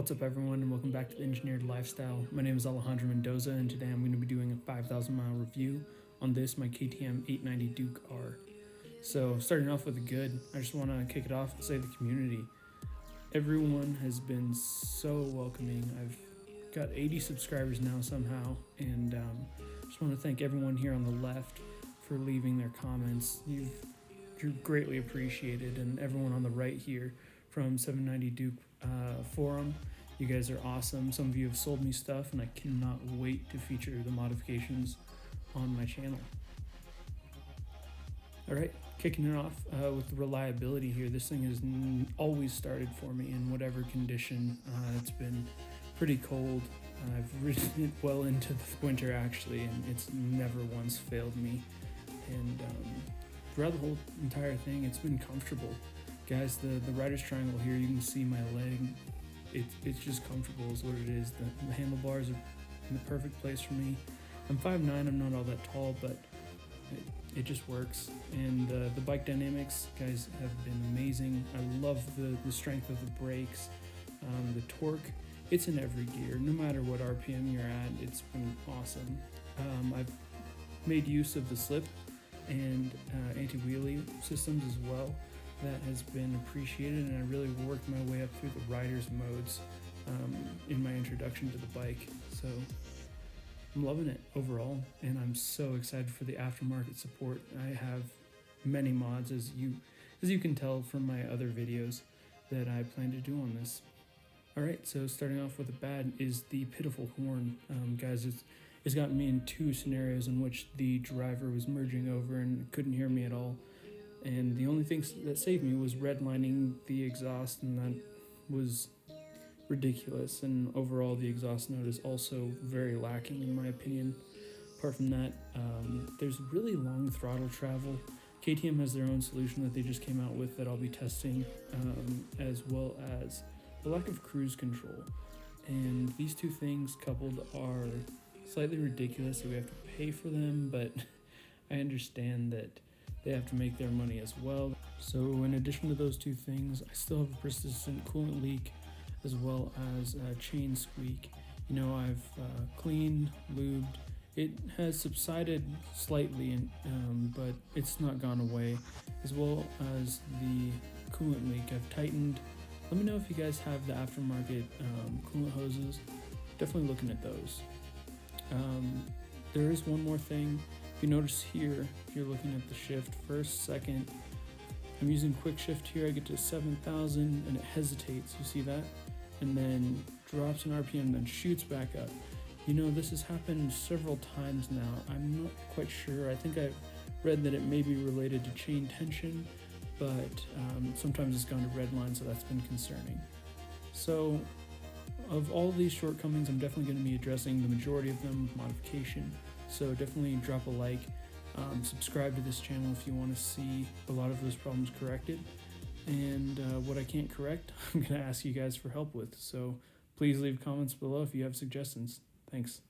What's up everyone, and welcome back to the Engineered Lifestyle. My name is Alejandro Mendoza, and today I'm going to be doing a 5,000 mile review on my KTM 890 Duke R. So starting off with the good, I just want to kick it off and say the community. Everyone has been so welcoming. I've got 80 subscribers now somehow, and just want to thank everyone here on the left for leaving their comments. You're greatly appreciated, and everyone on the right here from 790 Duke forum. You guys are awesome. Some of you have sold me stuff, and I cannot wait to feature the modifications on my channel. Alright, kicking it off with the reliability here. This thing has always started for me in whatever condition. It's been pretty cold. I've ridden it well into the winter actually, and it's never once failed me. And throughout the whole entire thing, it's been comfortable. Guys, the rider's triangle here, you can see my leg. It's just comfortable is what it is. The handlebars are in the perfect place for me. I'm 5'9", I'm not all that tall, but it just works. And the bike dynamics, guys, have been amazing. I love the strength of the brakes, the torque. It's in every gear, no matter what RPM you're at. It's been awesome. I've made use of the slip and anti-wheelie systems as well. That has been appreciated, and I really worked my way up through the rider's modes in my introduction to the bike. So I'm loving it overall, and I'm so excited for the aftermarket support. I have many mods, as you can tell from my other videos, that I plan to do on this. Alright, so starting off with the bad is the pitiful horn. Guys, it's gotten me in two scenarios in which the driver was merging over and couldn't hear me at all. And the only thing that saved me was redlining the exhaust, and that was ridiculous. And overall, the exhaust note is also very lacking in my opinion. Apart from that, there's really long throttle travel. KTM has their own solution that they just came out with that I'll be testing, as well as the lack of cruise control. And these two things coupled are slightly ridiculous, so we have to pay for them, but I understand that they have to make their money as well. So in addition to those two things, I still have a persistent coolant leak as well as a chain squeak. You know, I've cleaned, lubed. It has subsided slightly, but it's not gone away, as well as the coolant leak. I've tightened. Let me know if you guys have the aftermarket coolant hoses. Definitely looking at those. There is one more thing. If you notice here, if you're looking at the shift, first, second, I'm using QUICKSHIFT here. I get to 7,000 and it hesitates, you see that? And then drops in RPM, then shoots back up. You know, this has happened several times now. I'm not quite sure. I think I've read that it may be related to chain tension, but sometimes it's gone to red line, so that's been concerning. So of all these shortcomings, I'm definitely going to be addressing the majority of them with modification. So definitely drop a like, subscribe to this channel if you want to see a lot of those problems corrected. And what I can't correct, I'm going to ask you guys for help with. So please leave comments below if you have suggestions. Thanks.